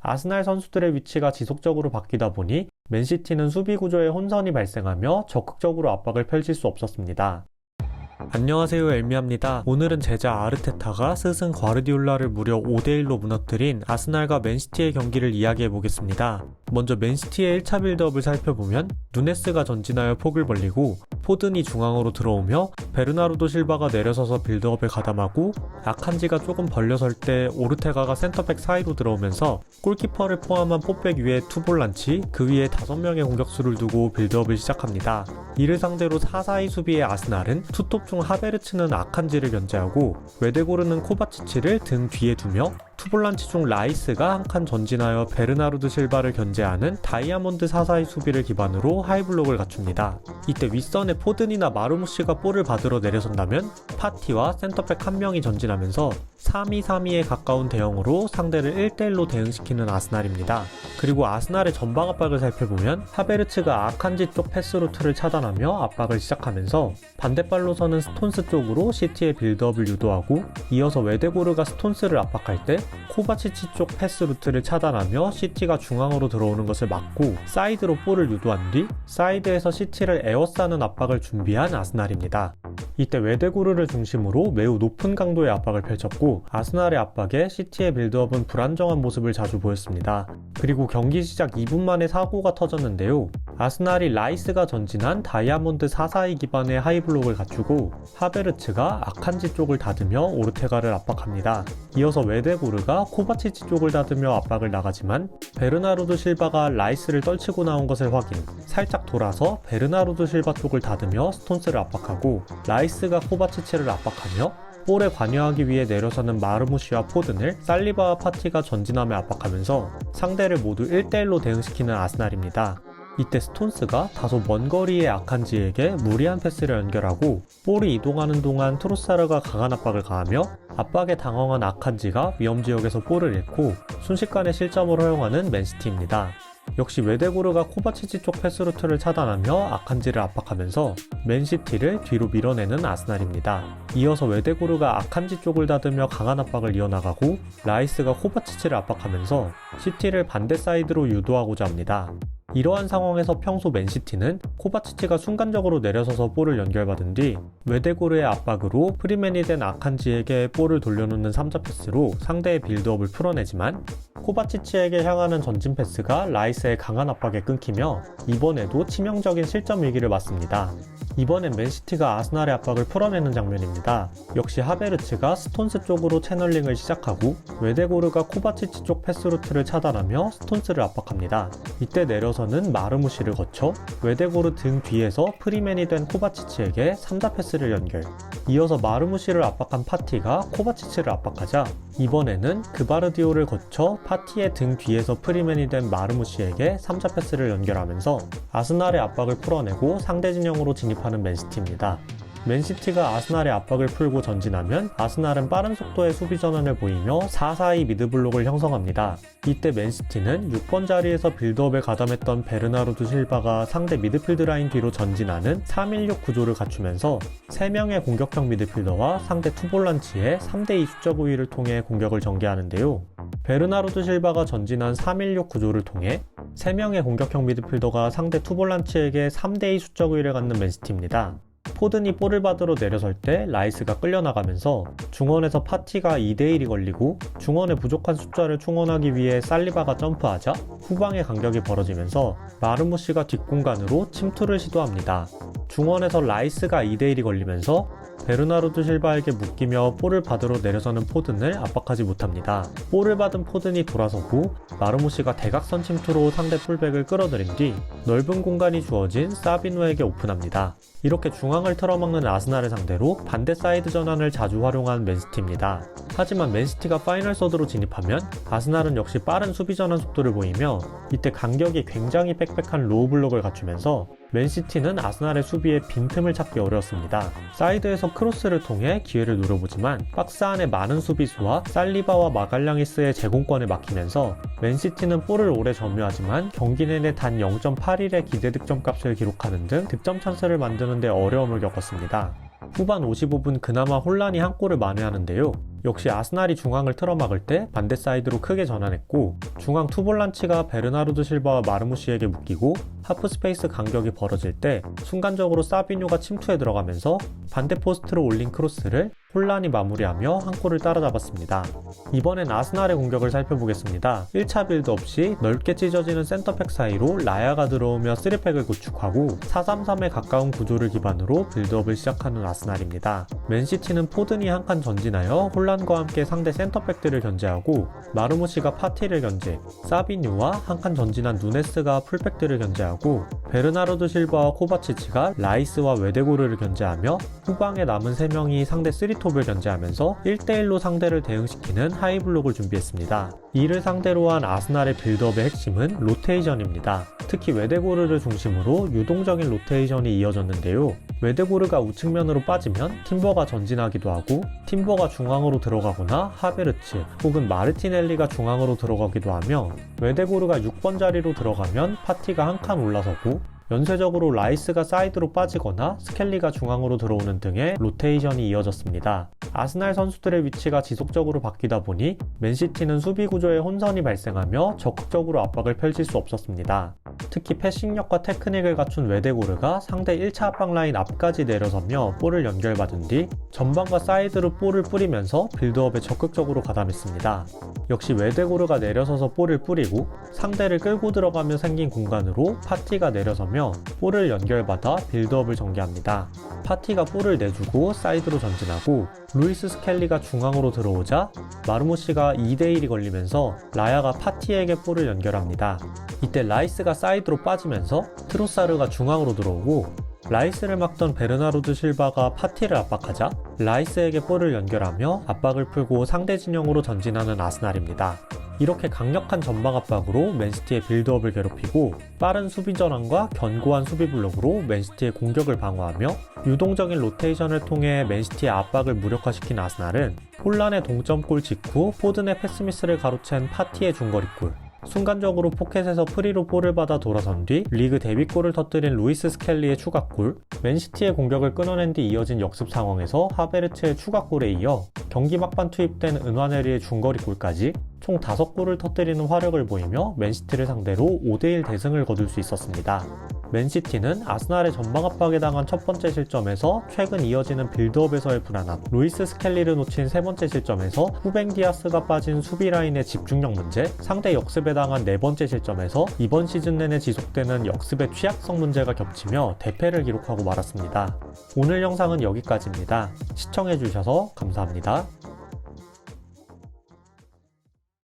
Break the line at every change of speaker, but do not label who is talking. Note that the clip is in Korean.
아스날 선수들의 위치가 지속적으로 바뀌다 보니 맨시티는 수비 구조에 혼선이 발생하며 적극적으로 압박을 펼칠 수 없었습니다. 안녕하세요, 엘미야입니다. 오늘은 제자 아르테타가 스승 과르디올라를 무려 5대1로 무너뜨린 아스날과 맨시티의 경기를 이야기해보겠습니다. 먼저 맨시티의 1차 빌드업을 살펴보면 누네스가 전진하여 폭을 벌리고 포든이 중앙으로 들어오며 베르나르도 실바가 내려서서 빌드업을 가담하고 아칸지가 조금 벌려설 때 오르테가가 센터백 사이로 들어오면서 골키퍼를 포함한 포백 위에 투볼란치, 그 위에 5명의 공격수를 두고 빌드업을 시작합니다. 이를 상대로 4-4-2 수비의 아스날은 투톱 중 하베르츠는 아칸지를 견제하고 웨데고르는 코바치치를 등 뒤에 두며 투볼란치 중 라이스가 한 칸 전진하여 베르나르도 실바를 견제하는 다이아몬드 4-4-2 수비를 기반으로 하이블록을 갖춥니다. 이때 윗선의 포든이나 마르무시가 볼을 받으러 내려선다면 파티와 센터백 1명이 전진하면서 3-2-3-2에 가까운 대형으로 상대를 1대1로 대응시키는 아스날입니다. 그리고 아스날의 전방 압박을 살펴보면 하베르츠가 아칸지 쪽 패스 루트를 차단하며 압박을 시작하면서 반대발로 서는 스톤스 쪽으로 시티의 빌드업을 유도하고 이어서 웨데고르가 스톤스를 압박할 때 코바치치 쪽 패스 루트를 차단하며 시티가 중앙으로 들어오는 것을 막고 사이드로 볼을 유도한 뒤 사이드에서 시티를 에워싸는 압박을 준비한 아스날입니다. 이때 웨데고르를 중심으로 매우 높은 강도의 압박을 펼쳤고 아스날의 압박에 시티의 빌드업은 불안정한 모습을 자주 보였습니다. 그리고 경기 시작 2분 만에 사고가 터졌는데요. 아스날이 라이스가 전진한 다이아몬드 4-4-2 기반의 하이블록을 갖추고 하베르츠가 아칸지 쪽을 닫으며 오르테가를 압박합니다. 이어서 웨데고르가 코바치치 쪽을 닫으며 압박을 나가지만 베르나르도 실바가 라이스를 떨치고 나온 것을 확인, 살짝 돌아서 베르나르도 실바 쪽을 닫으며 스톤스를 압박하고 라이스가 코바치치를 압박하며 볼에 관여하기 위해 내려서는 마르무시와 포든을 살리바와 파티가 전진하며 압박하면서 상대를 모두 1대1로 대응시키는 아스날입니다. 이때 스톤스가 다소 먼 거리의 아칸지에게 무리한 패스를 연결하고 볼이 이동하는 동안 트로사르가 강한 압박을 가하며 압박에 당황한 아칸지가 위험지역에서 볼을 잃고 순식간에 실점을 허용하는 맨시티입니다. 역시 웨데고르가 코바치치 쪽 패스루트를 차단하며 아칸지를 압박하면서 맨시티를 뒤로 밀어내는 아스날입니다. 이어서 웨데고르가 아칸지 쪽을 닫으며 강한 압박을 이어나가고 라이스가 코바치치를 압박하면서 시티를 반대 사이드로 유도하고자 합니다. 이러한 상황에서 평소 맨시티는 코바치치가 순간적으로 내려서서 볼을 연결받은 뒤 웨데고르의 압박으로 프리맨이 된 아칸지에게 볼을 돌려놓는 3자 패스로 상대의 빌드업을 풀어내지만 코바치치에게 향하는 전진 패스가 라이스의 강한 압박에 끊기며 이번에도 치명적인 실점 위기를 맞습니다. 이번엔 맨시티가 아스날의 압박을 풀어내는 장면입니다. 역시 하베르츠가 스톤스 쪽으로 채널링을 시작하고 웨데고르가 코바치치 쪽 패스루트를 차단하며 스톤스를 압박합니다. 이때 내려서는 마르무시를 거쳐 웨데고르 등 뒤에서 프리맨이 된 코바치치에게 3자 패스를 연결, 이어서 마르무시를 압박한 파티가 코바치치를 압박하자 이번에는 그바르디올을 거쳐 파티의 등 뒤에서 프리맨이 된 마르무시에게 3자 패스를 연결하면서 아스날의 압박을 풀어내고 상대 진영으로 진입하는 맨시티입니다. 맨시티가 아스날의 압박을 풀고 전진하면 아스날은 빠른 속도의 수비 전환을 보이며 4-4-2 미드블록을 형성합니다. 이때 맨시티는 6번 자리에서 빌드업에 가담했던 베르나르도 실바가 상대 미드필드 라인 뒤로 전진하는 3-1-6 구조를 갖추면서 3명의 공격형 미드필더와 상대 투볼란치의 3대2 수적 우위를 통해 공격을 전개하는데요. 베르나르도 실바가 전진한 3-1-6 구조를 통해 3명의 공격형 미드필더가 상대 투볼란치에게 3대2 수적 우위를 갖는 맨시티입니다. 포든이 볼을 받으러 내려설 때 라이스가 끌려나가면서 중원에서 파티가 2대1이 걸리고 중원의 부족한 숫자를 충원하기 위해 살리바가 점프하자 후방의 간격이 벌어지면서 마르무시가 뒷공간으로 침투를 시도합니다. 중원에서 라이스가 2대1이 걸리면서 베르나르도 실바에게 묶이며 볼을 받으러 내려서는 포든을 압박하지 못합니다. 볼을 받은 포든이 돌아서고 마르무시가 대각선 침투로 상대 풀백을 끌어들인 뒤 넓은 공간이 주어진 사비노에게 오픈합니다. 이렇게 중앙을 틀어막는 아스날을 상대로 반대 사이드 전환을 자주 활용한 맨시티입니다. 하지만 맨시티가 파이널 서드로 진입하면 아스날은 역시 빠른 수비 전환 속도를 보이며 이때 간격이 굉장히 빽빽한 로우 블록을 갖추면서 맨시티는 아스날의 수비에 빈틈을 찾기 어려웠습니다. 사이드에서 크로스를 통해 기회를 노려보지만 박스 안에 많은 수비수와 살리바와 마갈량이스의 제공권을 막히면서 맨시티는 볼을 오래 점유하지만 경기 내내 단 0.81의 기대 득점 값을 기록하는 등 득점 찬스를 만드는 데 어려움을 겪었습니다. 후반 55분 그나마 혼란이 한 골을 만회하는데요. 역시 아스날이 중앙을 틀어막을 때 반대 사이드로 크게 전환했고, 중앙 투볼란치가 베르나르도 실바와 마르무시에게 묶이고 하프 스페이스 간격이 벌어질 때 순간적으로 사비뇨가 침투해 들어가면서 반대 포스트로 올린 크로스를 홀란이 마무리하며 한 골을 따라잡았습니다. 이번엔 아스날의 공격을 살펴보겠습니다. 1차 빌드 없이 넓게 찢어지는 센터백 사이로 라야가 들어오며 3팩을 구축하고 4-3-3에 가까운 구조를 기반으로 빌드업을 시작하는 아스날입니다. 맨시티는 포든이 한 칸 전진하여 홀란과 함께 상대 센터백들을 견제하고, 마르무시가 파티를 견제, 사비뉴와 한 칸 전진한 누네스가 풀백들을 견제하고, 베르나르도 실바와 코바치치가 라이스와 웨데고르를 견제하며 후방에 남은 3명이 상대 3톱을 견제하면서 1대1로 상대를 대응시키는 하이블록을 준비했습니다. 이를 상대로 한 아스날의 빌드업의 핵심은 로테이션입니다. 특히 웨데고르를 중심으로 유동적인 로테이션이 이어졌는데요. 웨데고르가 우측면으로 빠지면 팀버가 전진하기도 하고, 팀버가 중앙으로 들어가거나 하베르츠 혹은 마르티넬리가 중앙으로 들어가기도 하며, 웨데고르가 6번 자리로 들어가면 파티가 한 칸 올라서고, 연쇄적으로 라이스가 사이드로 빠지거나 스켈리가 중앙으로 들어오는 등의 로테이션이 이어졌습니다. 아스날 선수들의 위치가 지속적으로 바뀌다 보니 맨시티는 수비 구조에 혼선이 발생하며 적극적으로 압박을 펼칠 수 없었습니다. 특히 패싱력과 테크닉을 갖춘 웨데고르가 상대 1차 압박 라인 앞까지 내려서며 볼을 연결받은 뒤 전방과 사이드로 볼을 뿌리면서 빌드업에 적극적으로 가담했습니다. 역시 웨데고르가 내려서서 볼을 뿌리고 상대를 끌고 들어가며 생긴 공간으로 파티가 내려서며 볼을 연결받아 빌드업을 전개합니다. 파티가 볼을 내주고 사이드로 전진하고, 루이스 스켈리가 중앙으로 들어오자 마르무시가 2대1이 걸리면서 라야가 파티에게 볼을 연결합니다. 이때 라이스가 사이드로 빠지면서 트로사르가 중앙으로 들어오고, 라이스를 막던 베르나르도 실바가 파티를 압박하자 라이스에게 볼을 연결하며 압박을 풀고 상대 진영으로 전진하는 아스날입니다. 이렇게 강력한 전방 압박으로 맨시티의 빌드업을 괴롭히고, 빠른 수비 전환과 견고한 수비 블록으로 맨시티의 공격을 방어하며 유동적인 로테이션을 통해 맨시티의 압박을 무력화시킨 아스날은 홀란의 동점골 직후 포든의 패스미스를 가로챈 파티의 중거리골, 순간적으로 포켓에서 프리로 볼을 받아 돌아선 뒤 리그 데뷔골을 터뜨린 루이스 스켈리의 추가골, 맨시티의 공격을 끊어낸 뒤 이어진 역습 상황에서 하베르츠의 추가골에 이어 경기 막판 투입된 은와네리의 중거리골까지 총 5골을 터뜨리는 화력을 보이며 맨시티를 상대로 5대1 대승을 거둘 수 있었습니다. 맨시티는 아스날의 전방 압박에 당한 첫 번째 실점에서 최근 이어지는 빌드업에서의 불안함, 루이스 스켈리를 놓친 세 번째 실점에서 후벤 디아스가 빠진 수비 라인의 집중력 문제, 상대 역습에 당한 네 번째 실점에서 이번 시즌 내내 지속되는 역습의 취약성 문제가 겹치며 대패를 기록하고 말았습니다. 오늘 영상은 여기까지입니다. 시청해주셔서 감사합니다.